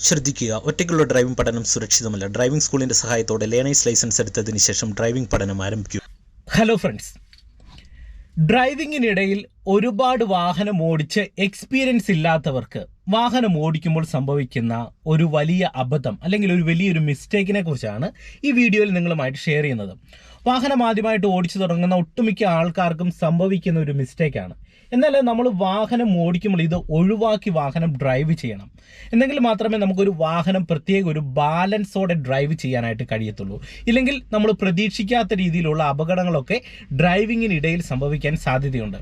ശ്രദ്ധിക്കുക, ഒറ്റയ്ക്കുള്ള ഡ്രൈവിംഗ് പഠനം സുരക്ഷിതമല്ല. ഡ്രൈവിംഗ് സ്കൂളിന്റെ സഹായത്തോടെ ലേണേഴ്സ് ലൈസൻസ് എടുത്തതിന് ശേഷം ഡ്രൈവിംഗ് പഠനം ആരംഭിക്കുക. ഹലോ ഫ്രണ്ട്സ്, ഡ്രൈവിങ്ങിനിടയിൽ ഒരുപാട് വാഹനം ഓടിച്ച് എക്സ്പീരിയൻസ് ഇല്ലാത്തവർക്ക് വാഹനം ഓടിക്കുമ്പോൾ സംഭവിക്കുന്ന ഒരു വലിയ അബദ്ധം അല്ലെങ്കിൽ ഒരു വലിയൊരു മിസ്റ്റേക്കിനെ കുറിച്ചാണ് ഈ വീഡിയോയിൽ നിങ്ങളുമായിട്ട് ഷെയർ ചെയ്യുന്നത്. വാഹനം ആദ്യമായിട്ട് ഓടിച്ചു തുടങ്ങുന്ന ഒട്ടുമിക്ക ആൾക്കാർക്കും സംഭവിക്കുന്ന ഒരു മിസ്റ്റേക്കാണ്. എന്നാൽ നമ്മൾ വാഹനം ഓടിക്കുമ്പോൾ ഇത് ഒഴിവാക്കി വാഹനം ഡ്രൈവ് ചെയ്യണം. എന്നെങ്കിൽ മാത്രമേ നമുക്കൊരു വാഹനം പ്രത്യേക ഒരു ബാലൻസോടെ ഡ്രൈവ് ചെയ്യാനായിട്ട് കഴിയത്തുള്ളൂ. ഇല്ലെങ്കിൽ നമ്മൾ പ്രതീക്ഷിക്കാത്ത രീതിയിലുള്ള അപകടങ്ങളൊക്കെ ഡ്രൈവിങ്ങിനിടയിൽ സംഭവിക്കാൻ സാധ്യതയുണ്ട്.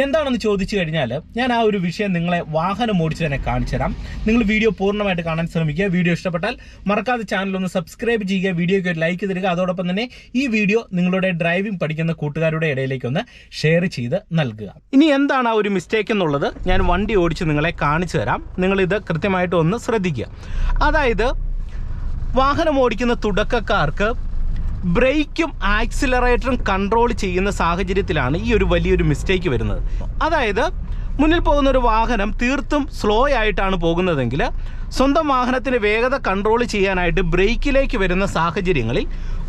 എന്താണെന്ന് ചോദിച്ചു കഴിഞ്ഞാൽ ഞാൻ ആ ഒരു വിഷയം നിങ്ങളെ വാഹനം ഓടിച്ച് തന്നെ കാണിച്ചു തരാം. നിങ്ങൾ വീഡിയോ പൂർണ്ണമായിട്ട് കാണാൻ ശ്രമിക്കുക. വീഡിയോ ഇഷ്ടപ്പെട്ടാൽ മറക്കാതെ ചാനൽ ഒന്ന് സബ്സ്ക്രൈബ് ചെയ്യുക, വീഡിയോയ്ക്ക് ഒരു ലൈക്ക് തരിക. അതോടൊപ്പം തന്നെ ഈ വീഡിയോ നിങ്ങളുടെ ഡ്രൈവിംഗ് പഠിക്കുന്ന കൂട്ടുകാരുടെ ഇടയിലേക്ക് ഒന്ന് ഷെയർ ചെയ്ത് നൽകുക. ഇനി എന്താണ് ആ ഒരു മിസ്റ്റേക്ക് എന്നുള്ളത് ഞാൻ വണ്ടി ഓടിച്ച് നിങ്ങളെ കാണിച്ചു തരാം. നിങ്ങളിത് കൃത്യമായിട്ട് ഒന്ന് ശ്രദ്ധിക്കുക. അതായത് വാഹനം ഓടിക്കുന്ന തുടക്കക്കാർക്ക് ബ്രേക്കും ആക്സിലറേറ്ററും കൺട്രോൾ ചെയ്യുന്ന സാഹചര്യത്തിലാണ് ഈ ഒരു വലിയൊരു മിസ്റ്റേക്ക് വരുന്നത്. അതായത് മുന്നിൽ പോകുന്ന ഒരു വാഹനം തീർത്തും സ്ലോ ആയിട്ടാണ് പോകുന്നതെങ്കിൽ സ്വന്തം വാഹനത്തിന് വേഗത കൺട്രോൾ ചെയ്യാനായിട്ട് ബ്രേക്കിലേക്ക് വരുന്ന സാഹചര്യങ്ങളിൽ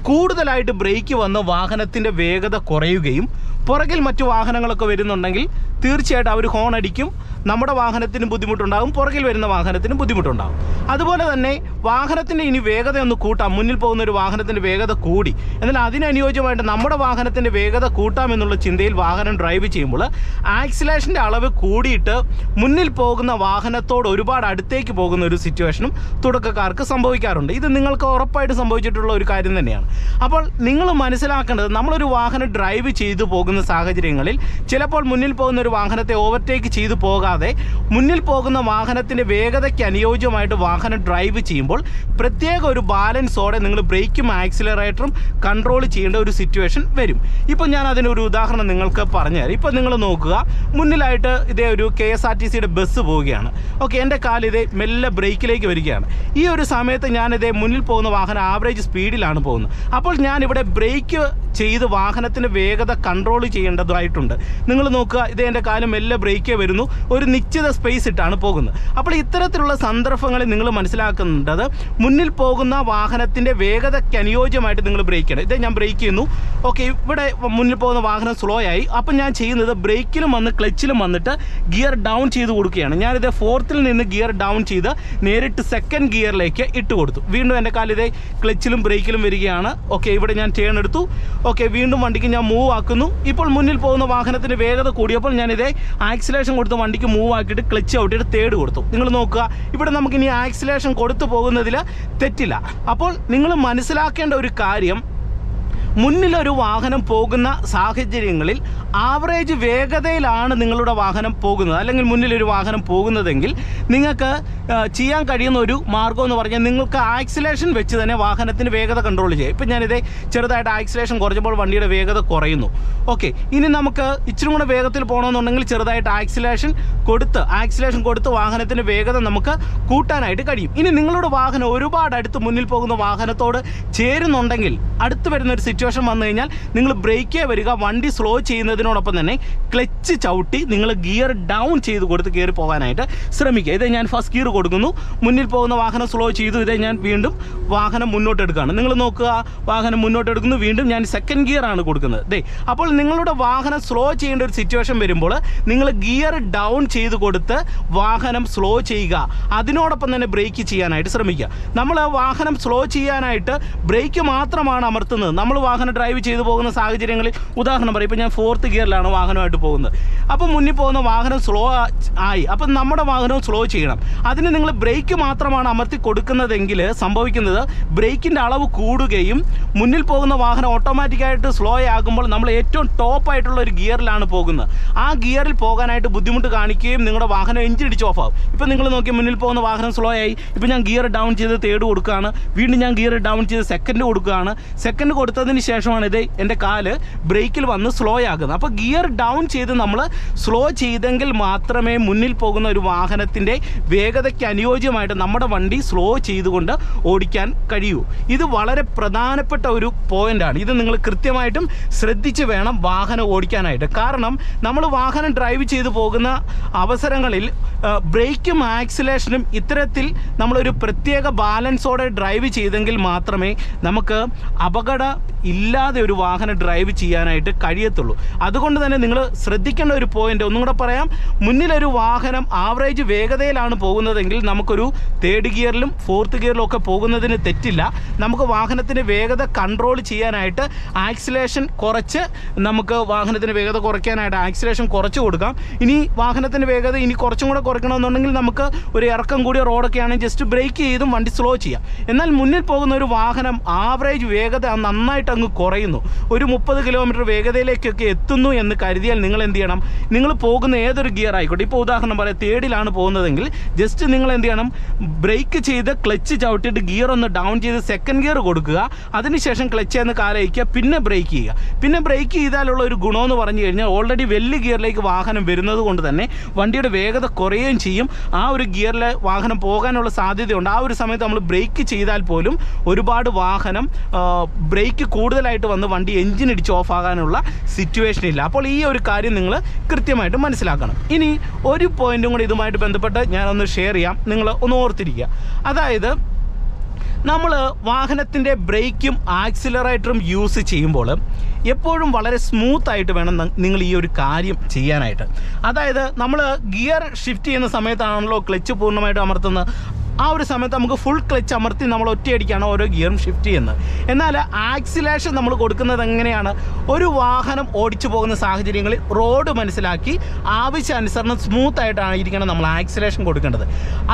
കൂടുതലായിട്ട് ബ്രേക്ക് വന്ന് വാഹനത്തിൻ്റെ വേഗത കുറയുകയും പുറകിൽ മറ്റു വാഹനങ്ങളൊക്കെ വരുന്നുണ്ടെങ്കിൽ തീർച്ചയായിട്ടും അവർ ഹോൺ അടിക്കും. നമ്മുടെ വാഹനത്തിന് ബുദ്ധിമുട്ടുണ്ടാകും, പുറകിൽ വരുന്ന വാഹനത്തിന് ബുദ്ധിമുട്ടുണ്ടാകും. അതുപോലെ തന്നെ വാഹനത്തിൻ്റെ ഇനി വേഗത ഒന്ന് കൂട്ടാം. മുന്നിൽ പോകുന്ന ഒരു വാഹനത്തിൻ്റെ വേഗത കൂടി, എന്നാൽ അതിനനുയോജ്യമായിട്ട് നമ്മുടെ വാഹനത്തിൻ്റെ വേഗത കൂട്ടാമെന്നുള്ള ചിന്തയിൽ വാഹനം ഡ്രൈവ് ചെയ്യുമ്പോൾ ആക്സിലേഷൻ്റെ അളവ് കൂടിയിട്ട് മുന്നിൽ പോകുന്ന വാഹനത്തോട് ഒരുപാട് അടുത്തേക്ക് പോകുന്ന ഒരു സിറ്റുവേഷനും തുടക്കക്കാർക്ക് സംഭവിക്കാറുണ്ട്. ഇത് നിങ്ങൾക്ക് ഉറപ്പായിട്ട് സംഭവിച്ചിട്ടുള്ള ഒരു കാര്യം തന്നെയാണ്. അപ്പോൾ നിങ്ങൾ മനസ്സിലാക്കേണ്ടത്, നമ്മളൊരു വാഹനം ഡ്രൈവ് ചെയ്തു പോകുന്ന സാഹചര്യങ്ങളിൽ ചിലപ്പോൾ മുന്നിൽ പോകുന്ന ഒരു വാഹനത്തെ ഓവർടേക്ക് ചെയ്തു പോകാതെ മുന്നിൽ പോകുന്ന വാഹനത്തിൻ്റെ വേഗതയ്ക്ക് അനുയോജ്യമായിട്ട് വാഹനം ഡ്രൈവ് ചെയ്യുമ്പോൾ പ്രത്യേക ഒരു ബാലൻസോടെ നിങ്ങൾ ബ്രേക്കും ആക്സിലറേറ്ററും കൺട്രോൾ ചെയ്യേണ്ട ഒരു സിറ്റുവേഷൻ വരും. ഇപ്പോൾ ഞാൻ അതിനൊരു ഉദാഹരണം നിങ്ങൾക്ക് പറഞ്ഞുതരാം. ഇപ്പോൾ നിങ്ങൾ നോക്കുക, മുന്നിലായിട്ട് ഇതേ ഒരു KSRTCയുടെ ബസ് പോവുകയാണ്. ഓക്കെ, എൻ്റെ കാലിതേ മെല്ലെ ബ്രേക്കിലേക്ക് വരികയാണ്. ഈ ഒരു സമയത്ത് ഞാനിതേ മുന്നിൽ പോകുന്ന വാഹനം ആവറേജ് സ്പീഡിലാണ് പോകുന്നത്. അപ്പോൾ ഞാനിവിടെ ബ്രേക്ക് ചെയ്ത് വാഹനത്തിൻ്റെ വേഗത കൺട്രോൾ ചെയ്യേണ്ടതായിട്ടുണ്ട്. നിങ്ങൾ നോക്കുക, ഇത് എൻ്റെ കാലം മെല്ലെ ബ്രേക്കേ വരുന്നു, ഒരു നിശ്ചിത സ്പേസ് ഇട്ടാണ് പോകുന്നത്. അപ്പോൾ ഇത്തരത്തിലുള്ള സന്ദർഭങ്ങളിൽ നിങ്ങൾ മനസ്സിലാക്കേണ്ടത്, മുന്നിൽ പോകുന്ന വാഹനത്തിൻ്റെ വേഗതയ്ക്ക് അനുയോജ്യമായിട്ട് നിങ്ങൾ ബ്രേക്ക് ചെയ്യണം. ഇതേ ഞാൻ ബ്രേക്ക് ചെയ്യുന്നു. ഓക്കെ, ഇവിടെ മുന്നിൽ പോകുന്ന വാഹനം സ്ലോ ആയി. അപ്പം ഞാൻ ചെയ്യുന്നത് ബ്രേക്കിലും വന്ന് ക്ലച്ചിലും വന്നിട്ട് ഗിയർ ഡൗൺ ചെയ്ത് കൊടുക്കുകയാണ്. ഞാനിത് 4th നിന്ന് ഗിയർ ഡൗൺ ചെയ്ത് നേരിട്ട് 2nd ഗിയറിലേക്ക് ഇട്ട് കൊടുത്തു. വീണ്ടും എൻ്റെ കാലിതേ ക്ലച്ചിലും ബ്രേക്കിലും വരികയാണ്. ഓക്കെ, ഇവിടെ ഞാൻ ടേൺ എടുത്തു. ഓക്കെ, വീണ്ടും വണ്ടിക്ക് ഞാൻ മൂവ് ആക്കുന്നു. ഇപ്പോൾ മുന്നിൽ പോകുന്ന വാഹനത്തിന് വേഗത കൂടിയപ്പോൾ ഞാനിതേ ആക്സിലേഷൻ കൊടുത്ത് വണ്ടിക്ക് മൂവ് ആക്കിയിട്ട് ക്ലച്ച് ഔട്ടിയിട്ട് 3rd കൊടുത്തു. നിങ്ങൾ നോക്കുക, ഇവിടെ നമുക്കിനി ആക്സിലേഷൻ കൊടുത്തു പോകുന്നതിൽ തെറ്റില്ല. അപ്പോൾ നിങ്ങൾ മനസ്സിലാക്കേണ്ട ഒരു കാര്യം, മുന്നിലൊരു വാഹനം പോകുന്ന സാഹചര്യങ്ങളിൽ ആവറേജ് വേഗതയിലാണ് നിങ്ങളുടെ വാഹനം പോകുന്നത്, അല്ലെങ്കിൽ മുന്നിലൊരു വാഹനം പോകുന്നതെങ്കിൽ നിങ്ങൾക്ക് ചെയ്യാൻ കഴിയുന്ന ഒരു മാർഗ്ഗം എന്ന് പറഞ്ഞാൽ നിങ്ങൾക്ക് ആക്സിലേഷൻ വെച്ച് തന്നെ വാഹനത്തിന് വേഗത കൺട്രോൾ ചെയ്യാം. ഇപ്പം ഞാനിതേ ചെറുതായിട്ട് ആക്സിലേഷൻ കുറച്ചപ്പോൾ വണ്ടിയുടെ വേഗത കുറയുന്നു. ഓക്കെ, ഇനി നമുക്ക് ഇച്ചിരി കൂടെ വേഗത്തിൽ പോകണമെന്നുണ്ടെങ്കിൽ ചെറുതായിട്ട് ആക്സിലേഷൻ കൊടുത്ത് വാഹനത്തിൻ്റെ വേഗത നമുക്ക് കൂട്ടാനായിട്ട് കഴിയും. ഇനി നിങ്ങളുടെ വാഹനം ഒരുപാട് അടുത്ത് മുന്നിൽ പോകുന്ന വാഹനത്തോട് ചേരുന്നുണ്ടെങ്കിൽ അടുത്ത് വരുന്ന ഒരു സിറ്റുവേഷൻ വന്നു കഴിഞ്ഞാൽ നിങ്ങൾ ബ്രേക്കേ വരിക, വണ്ടി സ്ലോ ചെയ്യുന്നതിനോടൊപ്പം തന്നെ ക്ലച്ച് ചവിട്ടി നിങ്ങൾ ഗിയർ ഡൗൺ ചെയ്ത് കൊടുത്ത് കയറി പോകാനായിട്ട് ശ്രമിക്കുക. ഇതേ ഞാൻ ഫസ്റ്റ് ഗിയർ കൊടുക്കുന്നു, മുന്നിൽ പോകുന്ന വാഹനം സ്ലോ ചെയ്തു. ഇതേ ഞാൻ വീണ്ടും വാഹനം മുന്നോട്ട് എടുക്കുകയാണ്. നിങ്ങൾ നോക്കുക, വാഹനം മുന്നോട്ട് എടുക്കുന്നു, വീണ്ടും ഞാൻ 2nd ഗിയറാണ് കൊടുക്കുന്നത്. ദേ, അപ്പോൾ നിങ്ങളുടെ വാഹനം സ്ലോ ചെയ്യേണ്ട ഒരു സിറ്റുവേഷൻ വരുമ്പോൾ നിങ്ങൾ ഗിയർ ഡൗൺ ചെയ്ത് കൊടുത്ത് വാഹനം സ്ലോ ചെയ്യുക. അതിനോടൊപ്പം തന്നെ ബ്രേക്ക് ചെയ്യാനായിട്ട് ശ്രമിക്കുക. നമ്മൾ വാഹനം സ്ലോ ചെയ്യാനായിട്ട് ബ്രേക്ക് മാത്രമാണ് അമർത്തുന്നത്. നമ്മൾ വാഹനം ഡ്രൈവ് ചെയ്തു പോകുന്ന സാഹചര്യങ്ങളിൽ ഉദാഹരണം പറയും, ഇപ്പോൾ ഞാൻ 4th ഗിയറിലാണ് വാഹനമായിട്ട് പോകുന്നത്. അപ്പോൾ മുന്നിൽ പോകുന്ന വാഹനം സ്ലോ ആയി, അപ്പം നമ്മുടെ വാഹനവും സ്ലോ ചെയ്യണം. അതിന് നിങ്ങൾ ബ്രേക്ക് മാത്രമാണ് അമർത്തി കൊടുക്കുന്നതെങ്കിൽ സംഭവിക്കുന്നത് ബ്രേക്കിൻ്റെ അളവ് കൂടുകയും മുന്നിൽ പോകുന്ന വാഹനം ഓട്ടോമാറ്റിക്കായിട്ട് സ്ലോ ആകുമ്പോൾ നമ്മൾ ഏറ്റവും ടോപ്പായിട്ടുള്ള ഒരു ഗിയറിലാണ് പോകുന്നത്. ആ ഗിയറിൽ പോകാനായിട്ട് ബുദ്ധിമുട്ട് കാണിക്കുകയും നിങ്ങളുടെ വാഹനം എഞ്ചിൻ ഇടിച്ച് ഓഫ് ആവും. ഇപ്പോൾ നിങ്ങൾ നോക്കി, മുന്നിൽ പോകുന്ന വാഹനം സ്ലോ ആയി. ഇപ്പോൾ ഞാൻ ഗിയർ ഡൗൺ ചെയ്ത് 3rd കൊടുക്കുകയാണ്. വീണ്ടും ഞാൻ ഗിയർ ഡൗൺ ചെയ്ത് 2nd കൊടുക്കുകയാണ്. 2nd കൊടുത്തതിന് ശേഷമാണ് ഇത് എൻ്റെ കാല് ബ്രേക്കിൽ വന്ന് സ്ലോ ആകുന്നത്. അപ്പോൾ ഗിയർ ഡൗൺ ചെയ്ത് നമ്മൾ സ്ലോ ചെയ്തെങ്കിൽ മാത്രമേ മുന്നിൽ പോകുന്ന ഒരു വാഹനത്തിൻ്റെ വേഗതയ്ക്ക് അനുയോജ്യമായിട്ട് നമ്മുടെ വണ്ടി സ്ലോ ചെയ്തുകൊണ്ട് ഓടിക്കാൻ കഴിയൂ. ഇത് വളരെ പ്രധാനപ്പെട്ട ഒരു പോയിൻ്റാണ്. ഇത് നിങ്ങൾ കൃത്യമായിട്ടും ശ്രദ്ധിച്ച് വേണം വാഹനം ഓടിക്കാനായിട്ട്. കാരണം നമ്മൾ വാഹനം ഡ്രൈവ് ചെയ്തു പോകുന്ന അവസരങ്ങളിൽ ബ്രേക്കും ആക്സിലേഷനും ഇത്തരത്തിൽ നമ്മളൊരു പ്രത്യേക ബാലൻസോടെ ഡ്രൈവ് ചെയ്തെങ്കിൽ മാത്രമേ നമുക്ക് അപകടം ഇല്ലാതെ ഒരു വാഹനം ഡ്രൈവ് ചെയ്യാനായിട്ട് കഴിയത്തുള്ളൂ. അതുകൊണ്ട് തന്നെ നിങ്ങൾ ശ്രദ്ധിക്കേണ്ട ഒരു പോയിൻ്റ് ഒന്നും കൂടെ പറയാം. മുന്നിലൊരു വാഹനം ആവറേജ് വേഗതയിലാണ് പോകുന്നതെങ്കിൽ നമുക്കൊരു 3rd ഗിയറിലും 4th ഗിയറിലും ഒക്കെ പോകുന്നതിന് തെറ്റില്ല. നമുക്ക് വാഹനത്തിൻ്റെ വേഗത കൺട്രോൾ ചെയ്യാനായിട്ട് ആക്സിലേഷൻ കുറച്ച് നമുക്ക് വാഹനത്തിൻ്റെ വേഗത കുറയ്ക്കാനായിട്ട് ആക്സിലേഷൻ കുറച്ച് കൊടുക്കാം. ഇനി വാഹനത്തിൻ്റെ വേഗത ഇനി കുറച്ചും കൂടെ കുറയ്ക്കണമെന്നുണ്ടെങ്കിൽ നമുക്ക് ഒരു ഇറക്കം കൂടിയ റോഡൊക്കെ ആണെങ്കിൽ ജസ്റ്റ് ബ്രേക്ക് ചെയ്തും വണ്ടി സ്ലോ ചെയ്യാം. എന്നാൽ മുന്നിൽ പോകുന്ന ഒരു വാഹനം ആവറേജ് വേഗത നന്നായിട്ട് അങ്ങ് കുറയുന്നു, ഒരു 30 കിലോമീറ്റർ വേഗതയിലേക്കൊക്കെ എത്തുന്നു എന്ന് കരുതിയാൽ നിങ്ങൾ എന്ത് ചെയ്യണം? നിങ്ങൾ പോകുന്ന ഏതൊരു ഗിയർ ആയിക്കോട്ടെ, ഇപ്പോൾ ഉദാഹരണം പറയാം 3rd പോകുന്നതെങ്കിൽ ജസ്റ്റ് നിങ്ങൾ എന്ത് ചെയ്യണം? ബ്രേക്ക് ചെയ്ത് ക്ലച്ച് ചവിട്ടിയിട്ട് ഗിയർ ഒന്ന് ഡൗൺ ചെയ്ത് 2nd ഗിയർ കൊടുക്കുക. അതിനുശേഷം ക്ലച്ച് എന്ന് കാലയക്കുക, പിന്നെ ബ്രേക്ക് ചെയ്യുക. പിന്നെ ബ്രേക്ക് ചെയ്താലുള്ള ഒരു ഗുണമെന്ന് പറഞ്ഞു കഴിഞ്ഞാൽ ഓൾറെഡി വലിയ ഗിയറിലേക്ക് വാഹനം വരുന്നത് കൊണ്ട് തന്നെ വണ്ടിയുടെ വേഗത കുറയുകയും ചെയ്യും. ആ ഒരു ഗിയറിൽ വാഹനം പോകാനുള്ള സാധ്യതയുണ്ട്. ആ ഒരു സമയത്ത് നമ്മൾ ബ്രേക്ക് ചെയ്താൽ പോലും ഒരുപാട് വാഹനം ബ്രേക്ക് കൂടുതലായിട്ട് വന്ന് വണ്ടി എഞ്ചിൻ ഇടിച്ച് ഓഫ് ആകാനുള്ള സിറ്റുവേഷൻ ഇല്ല. അപ്പോൾ ഈ ഒരു കാര്യം നിങ്ങൾ കൃത്യമായിട്ട് മനസ്സിലാക്കണം. ഇനി ഒരു പോയിന്റും കൂടി ഇതുമായിട്ട് ബന്ധപ്പെട്ട് ഞാനൊന്ന് ഷെയർ ചെയ്യാം, നിങ്ങൾ ഒന്ന് ഓർത്തിരിക്കുക. അതായത് നമ്മൾ വാഹനത്തിൻ്റെ ബ്രേക്കും ആക്സിലറേറ്ററും യൂസ് ചെയ്യുമ്പോൾ എപ്പോഴും വളരെ സ്മൂത്തായിട്ട് വേണം നിങ്ങൾ ഈ ഒരു കാര്യം ചെയ്യാനായിട്ട്. അതായത് നമ്മൾ ഗിയർ ഷിഫ്റ്റ് ചെയ്യുന്ന സമയത്താണല്ലോ ക്ലച്ച് പൂർണ്ണമായിട്ട് അമർത്തുന്നത്. ആ ഒരു സമയത്ത് നമുക്ക് ഫുൾ ക്ലച്ച് അമർത്തി നമ്മൾ ഒറ്റയടിക്കാണ് ഓരോ ഗിയറും ഷിഫ്റ്റ് ചെയ്യുന്നത്. എന്നാൽ ആക്സിലേഷൻ നമ്മൾ കൊടുക്കുന്നത് എങ്ങനെയാണ്? ഒരു വാഹനം ഓടിച്ചു പോകുന്ന സാഹചര്യങ്ങളിൽ റോഡ് മനസ്സിലാക്കി ആവശ്യാനുസരണം സ്മൂത്തായിട്ടായിരിക്കണം നമ്മൾ ആക്സിലേഷൻ കൊടുക്കേണ്ടത്.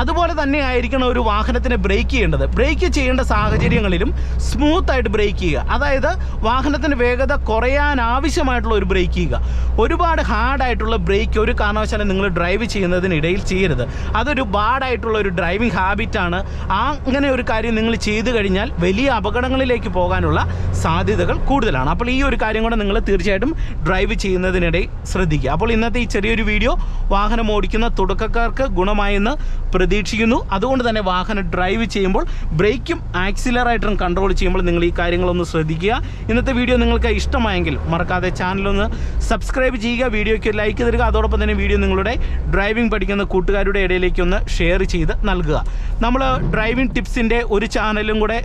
അതുപോലെ തന്നെ ആയിരിക്കണം ഒരു വാഹനത്തിന് ബ്രേക്ക് ചെയ്യേണ്ടത്. ബ്രേക്ക് ചെയ്യേണ്ട സാഹചര്യങ്ങളിലും സ്മൂത്തായിട്ട് ബ്രേക്ക് ചെയ്യുക. അതായത് വാഹനത്തിൻ്റെ വേഗത കുറയാൻ ആവശ്യമായിട്ടുള്ള ഒരു ബ്രേക്ക് ചെയ്യുക. ഒരുപാട് ഹാർഡായിട്ടുള്ള ബ്രേക്ക് ഒരു കാരണവശാലും നിങ്ങൾ ഡ്രൈവ് ചെയ്യുന്നതിനിടയിൽ ചെയ്യരുത്. അതൊരു ബാഡായിട്ടുള്ള ഒരു ഡ്രൈവിംഗ് ഹാബിറ്റാണ്. അങ്ങനെ ഒരു കാര്യം നിങ്ങൾ ചെയ്തു കഴിഞ്ഞാൽ വലിയ അപകടങ്ങളിലേക്ക് പോകാനുള്ള സാധ്യതകൾ കൂടുതലാണ്. അപ്പോൾ ഈ ഒരു കാര്യം കൂടെ നിങ്ങൾ തീർച്ചയായിട്ടും ഡ്രൈവ് ചെയ്യുന്നതിനിടയിൽ ശ്രദ്ധിക്കുക. അപ്പോൾ ഇന്നത്തെ ഈ ചെറിയൊരു വീഡിയോ വാഹനം ഓടിക്കുന്ന തുടക്കക്കാർക്ക് ഗുണമായെന്ന് പ്രതീക്ഷിക്കുന്നു. അതുകൊണ്ട് തന്നെ വാഹനം ഡ്രൈവ് ചെയ്യുമ്പോൾ ബ്രേക്കും ആക്സിലറേറ്ററും കൺട്രോൾ ചെയ്യുമ്പോൾ നിങ്ങൾ ഈ കാര്യങ്ങളൊന്ന് ശ്രദ്ധിക്കുക. ഇന്നത്തെ വീഡിയോ നിങ്ങൾക്ക് ഇഷ്ടമായെങ്കിൽ മറക്കാതെ ചാനലൊന്ന് സബ്സ്ക്രൈബ് ചെയ്യുക, വീഡിയോയ്ക്ക് ലൈക്ക് തരിക. അതോടൊപ്പം തന്നെ വീഡിയോ നിങ്ങളുടെ ഡ്രൈവിംഗ് പഠിക്കുന്ന കൂട്ടുകാരുടെ ഇടയിലേക്കൊന്ന് ഷെയർ ചെയ്ത് നൽകുക. നമ്മൾ ഡ്രൈവിംഗ് ടിപ്സിൻ്റെ ഒരു ചാനലും കൂടെ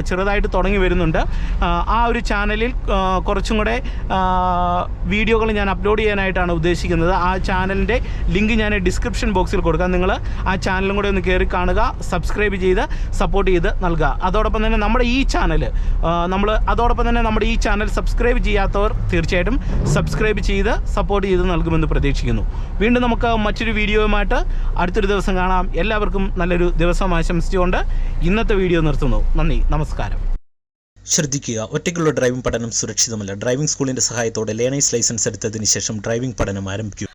ചെറുതായിട്ട് തുടങ്ങി വരുന്നുണ്ട്. ആ ഒരു ചാനലിൽ കുറച്ചും കൂടെ വീഡിയോകൾ ഞാൻ അപ്ലോഡ് ചെയ്യാനായിട്ടാണ് ഉദ്ദേശിക്കുന്നത്. ആ ചാനലിൻ്റെ ലിങ്ക് ഞാൻ ഡിസ്ക്രിപ്ഷൻ ബോക്സിൽ കൊടുക്കാം. നിങ്ങൾ ആ ചാനലും കൂടെ ഒന്ന് കയറി കാണുക, സബ്സ്ക്രൈബ് ചെയ്ത് സപ്പോർട്ട് ചെയ്ത് നൽകുക. അതോടൊപ്പം തന്നെ നമ്മുടെ ഈ ചാനൽ സബ്സ്ക്രൈബ് ചെയ്യാത്തവർ തീർച്ചയായിട്ടും സബ്സ്ക്രൈബ് ചെയ്ത് സപ്പോർട്ട് ചെയ്ത് നൽകുമെന്ന് പ്രതീക്ഷിക്കുന്നു. വീണ്ടും നമുക്ക് മറ്റൊരു വീഡിയോയുമായിട്ട് അടുത്തൊരു ദിവസം കാണാം. എല്ലാവർക്കും നല്ലൊരു ദിവസം ആശംസിച്ചുകൊണ്ട് ഇന്നത്തെ വീഡിയോ നിർത്തുന്നു. നന്ദി, നമസ്കാരം. ശ്രദ്ധിക്കുക, ഒറ്റയ്ക്കുള്ള ഡ്രൈവിംഗ് പഠനം സുരക്ഷിതമല്ല. ഡ്രൈവിംഗ് സ്കൂളിന്റെ സഹായത്തോടെ ലേണേഴ്സ് ലൈസൻസ് എടുത്തതിന് ശേഷം ഡ്രൈവിംഗ് പഠനം ആരംഭിക്കുക.